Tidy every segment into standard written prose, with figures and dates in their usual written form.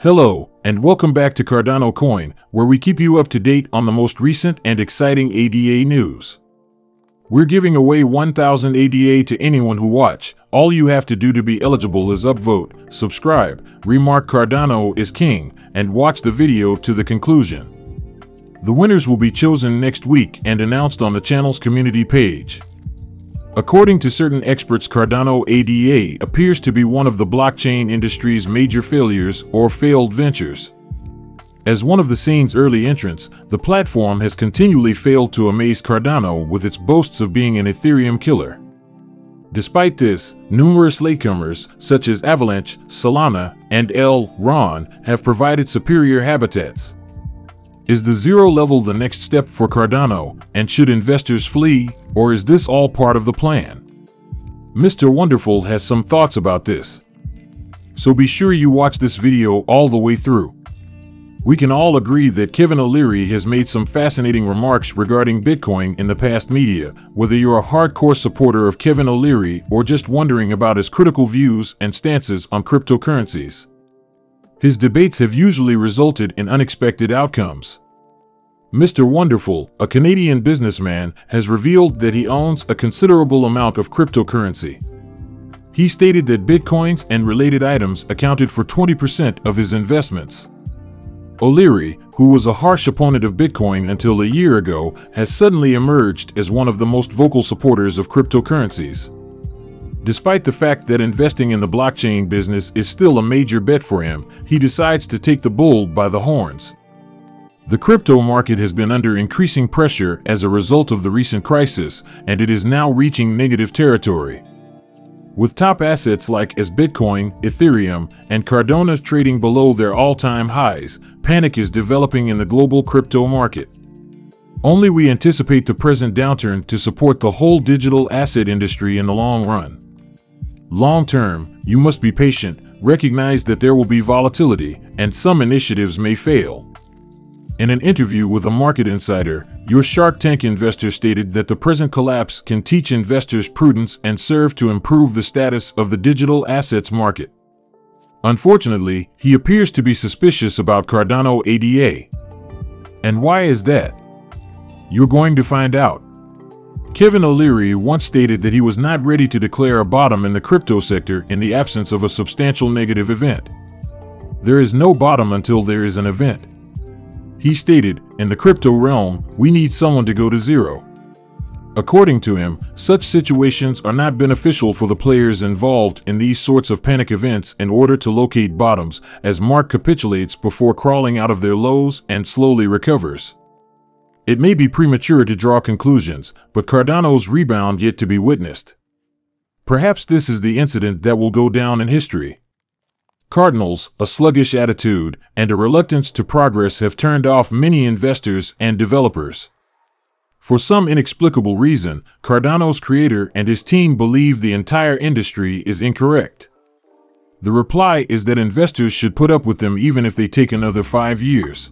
Hello, and welcome back to Cardano Coin, where we keep you up to date on the most recent and exciting ADA news. We're giving away 1,000 ADA to anyone who watch. All you have to do to be eligible is upvote, subscribe, remark Cardano is king, and watch the video to the conclusion. The winners will be chosen next week and announced on the channel's community page. According to certain experts, Cardano ADA appears to be one of the blockchain industry's major failures or failed ventures. As one of the scene's early entrants, the platform has continually failed to amaze Cardano with its boasts of being an Ethereum killer. Despite this, numerous latecomers, such as Avalanche, Solana, and Ron, have provided superior habitats. Is the zero level the next step for Cardano, and should investors flee, or is this all part of the plan? Mr. Wonderful has some thoughts about this. So be sure you watch this video all the way through. We can all agree that Kevin O'Leary has made some fascinating remarks regarding Bitcoin in the past media, whether you're a hardcore supporter of Kevin O'Leary or just wondering about his critical views and stances on cryptocurrencies. His debates have usually resulted in unexpected outcomes. Mr. Wonderful, a Canadian businessman, has revealed that he owns a considerable amount of cryptocurrency. He stated that Bitcoins and related items accounted for 20% of his investments. O'Leary, who was a harsh opponent of Bitcoin until a year ago, has suddenly emerged as one of the most vocal supporters of cryptocurrencies. Despite the fact that investing in the blockchain business is still a major bet for him, he decides to take the bull by the horns. The crypto market has been under increasing pressure as a result of the recent crisis, and it is now reaching negative territory. With top assets like Bitcoin, Ethereum, and Cardano trading below their all-time highs, panic is developing in the global crypto market. Only we anticipate the present downturn to support the whole digital asset industry in the long run. Long term, you must be patient, recognize that there will be volatility, and some initiatives may fail. In an interview with a market insider, your Shark Tank investor stated that the present collapse can teach investors prudence and serve to improve the status of the digital assets market. Unfortunately, he appears to be suspicious about Cardano ADA. And why is that? You're going to find out. Kevin O'Leary once stated that he was not ready to declare a bottom in the crypto sector in the absence of a substantial negative event. There is no bottom until there is an event. He stated, in the crypto realm, we need someone to go to zero. According to him, such situations are not beneficial for the players involved in these sorts of panic events in order to locate bottoms, as market capitulates before crawling out of their lows and slowly recovers. It may be premature to draw conclusions, but Cardano's rebound yet to be witnessed. Perhaps this is the incident that will go down in history. Cardinals, a sluggish attitude, and a reluctance to progress have turned off many investors and developers. For some inexplicable reason, Cardano's creator and his team believe the entire industry is incorrect. The reply is that investors should put up with them even if they take another 5 years.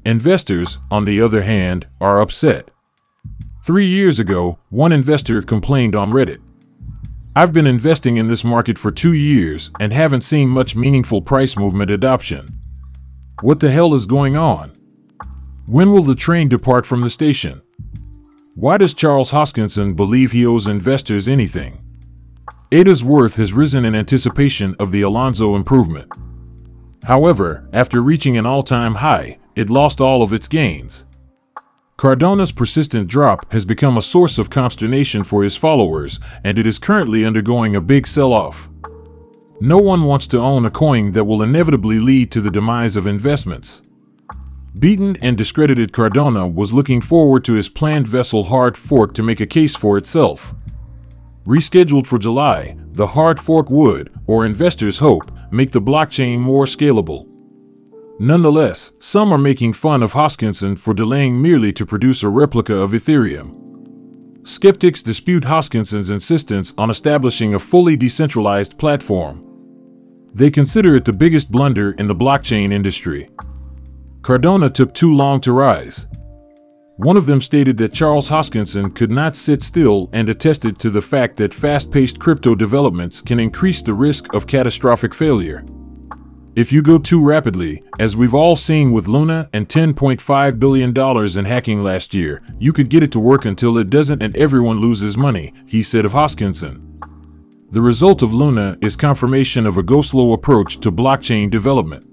Investors, on the other hand, are upset. 3 years ago, one investor complained on Reddit. I've been investing in this market for 2 years and haven't seen much meaningful price movement adoption. What the hell is going on? When will the train depart from the station? Why does Charles Hoskinson believe he owes investors anything? ADA's worth has risen in anticipation of the Alonzo improvement. However, after reaching an all-time high, it lost all of its gains. Cardano's persistent drop has become a source of consternation for his followers, and it is currently undergoing a big sell-off. No one wants to own a coin that will inevitably lead to the demise of investments. Beaten and discredited Cardano was looking forward to his planned vessel hard fork to make a case for itself. Rescheduled for July, the hard fork would, or investors hope, make the blockchain more scalable. Nonetheless, some are making fun of Hoskinson for delaying merely to produce a replica of Ethereum. Skeptics dispute Hoskinson's insistence on establishing a fully decentralized platform. They consider it the biggest blunder in the blockchain industry. Cardano took too long to rise. One of them stated that Charles Hoskinson could not sit still and attested to the fact that fast-paced crypto developments can increase the risk of catastrophic failure. If you go too rapidly, as we've all seen with Luna and $10.5 billion in hacking last year, you could get it to work until it doesn't and everyone loses money, he said of Hoskinson. The result of Luna is confirmation of a go-slow approach to blockchain development.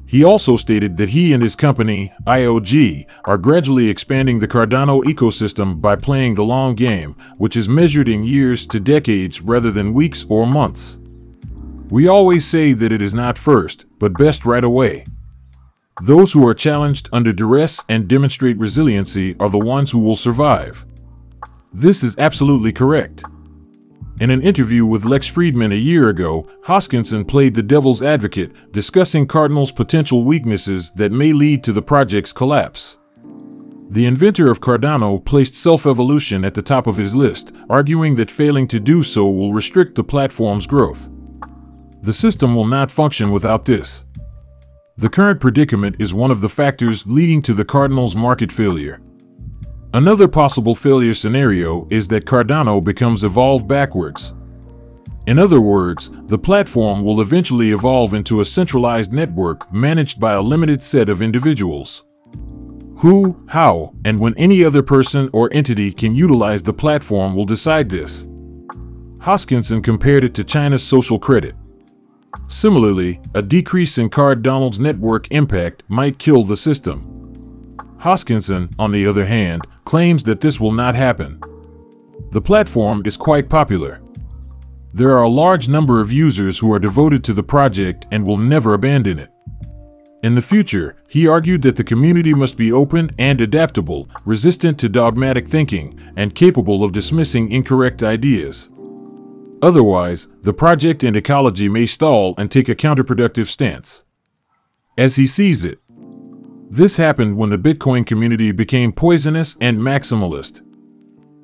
He also stated that he and his company, IOG, are gradually expanding the Cardano ecosystem by playing the long game, which is measured in years to decades rather than weeks or months. We always say that it is not first, but best right away. Those who are challenged under duress and demonstrate resiliency are the ones who will survive. This is absolutely correct. In an interview with Lex Friedman a year ago, Hoskinson played the devil's advocate, discussing Cardano's potential weaknesses that may lead to the project's collapse. The inventor of Cardano placed self-evolution at the top of his list, arguing that failing to do so will restrict the platform's growth. The system will not function without this. The current predicament is one of the factors leading to the Cardano's market failure. Another possible failure scenario is that Cardano becomes evolved backwards. In other words, the platform will eventually evolve into a centralized network managed by a limited set of individuals. Who, how, and when any other person or entity can utilize the platform will decide this. Hoskinson compared it to China's social credit. Similarly, a decrease in Cardano's network impact might kill the system. Hoskinson, on the other hand, claims that this will not happen. The platform is quite popular. There are a large number of users who are devoted to the project and will never abandon it. In the future, he argued that the community must be open and adaptable, resistant to dogmatic thinking, and capable of dismissing incorrect ideas. Otherwise, the project and ecology may stall and take a counterproductive stance. As he sees it, this happened when the Bitcoin community became poisonous and maximalist.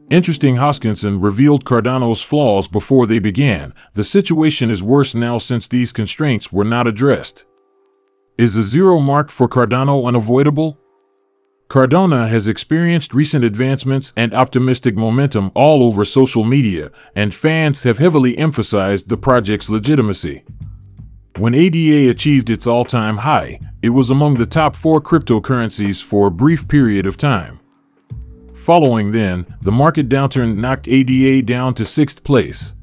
Interesting, Hoskinson revealed Cardano's flaws before they began. The situation is worse now since these constraints were not addressed. Is a zero mark for Cardano unavoidable? Cardano has experienced recent advancements and optimistic momentum all over social media, and fans have heavily emphasized the project's legitimacy. When ADA achieved its all-time high, it was among the top 4 cryptocurrencies for a brief period of time. Following then, the market downturn knocked ADA down to 6th place.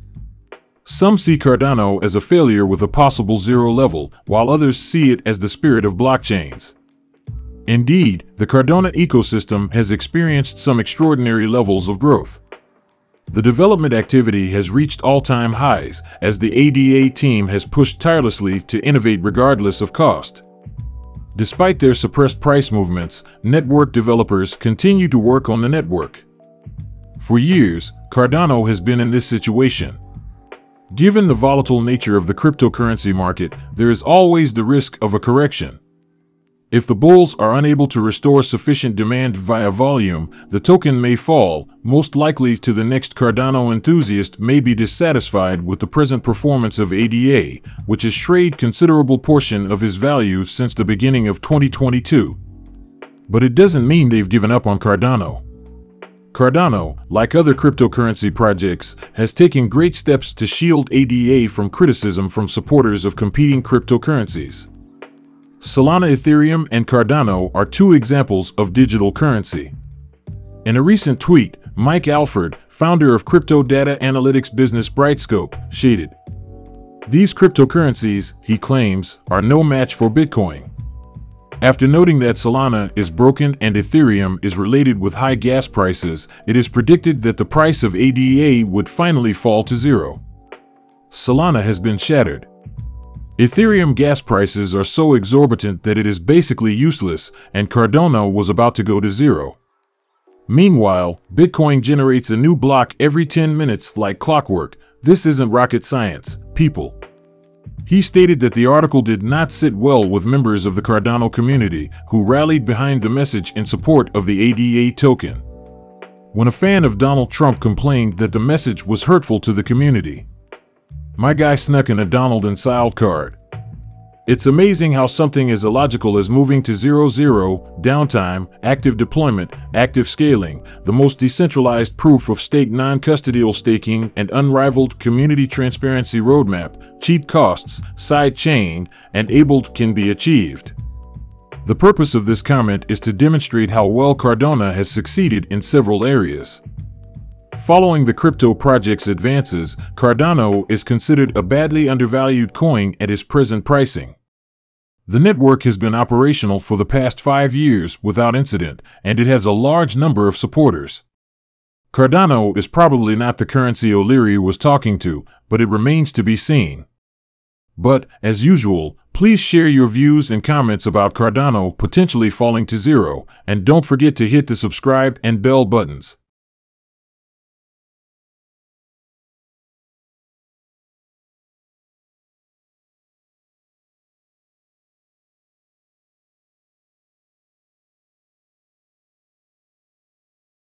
Some see Cardano as a failure with a possible zero level, while others see it as the spirit of blockchains. Indeed, the Cardano ecosystem has experienced some extraordinary levels of growth. The development activity has reached all-time highs, as the ADA team has pushed tirelessly to innovate regardless of cost. Despite their suppressed price movements, network developers continue to work on the network. For years, Cardano has been in this situation. Given the volatile nature of the cryptocurrency market, there is always the risk of a correction. If the bulls are unable to restore sufficient demand via volume, the token may fall. Most likely to the next Cardano enthusiast may be dissatisfied with the present performance of ADA, which has strayed considerable portion of his value since the beginning of 2022. But it doesn't mean they've given up on Cardano. Cardano, like other cryptocurrency projects, has taken great steps to shield ADA from criticism from supporters of competing cryptocurrencies. Solana, Ethereum, and Cardano are 2 examples of digital currency. In a recent tweet, Mike Alford, founder of crypto data analytics business Brightscope, shaded, "These cryptocurrencies," he claims, "are no match for Bitcoin." After noting that Solana is broken and Ethereum is related with high gas prices, it is predicted that the price of ADA would finally fall to zero. Solana has been shattered. Ethereum gas prices are so exorbitant that it is basically useless, and Cardano was about to go to zero. Meanwhile, Bitcoin generates a new block every 10 minutes like clockwork. This isn't rocket science, people. He stated that the article did not sit well with members of the Cardano community, who rallied behind the message in support of the ADA token. When a fan of Donald Trump complained that the message was hurtful to the community, "My guy snuck in a Donald and Sile card." It's amazing how something as illogical as moving to 0-0, downtime, active deployment, active scaling, the most decentralized proof-of-stake non-custodial staking, and unrivaled community transparency roadmap, cheap costs, side chain, and abled can be achieved. The purpose of this comment is to demonstrate how well Cardano has succeeded in several areas. Following the crypto project's advances, Cardano is considered a badly undervalued coin at its present pricing. The network has been operational for the past 5 years without incident, and it has a large number of supporters. Cardano is probably not the currency O'Leary was talking to, but it remains to be seen. But, as usual, please share your views and comments about Cardano potentially falling to zero, and don't forget to hit the subscribe and bell buttons.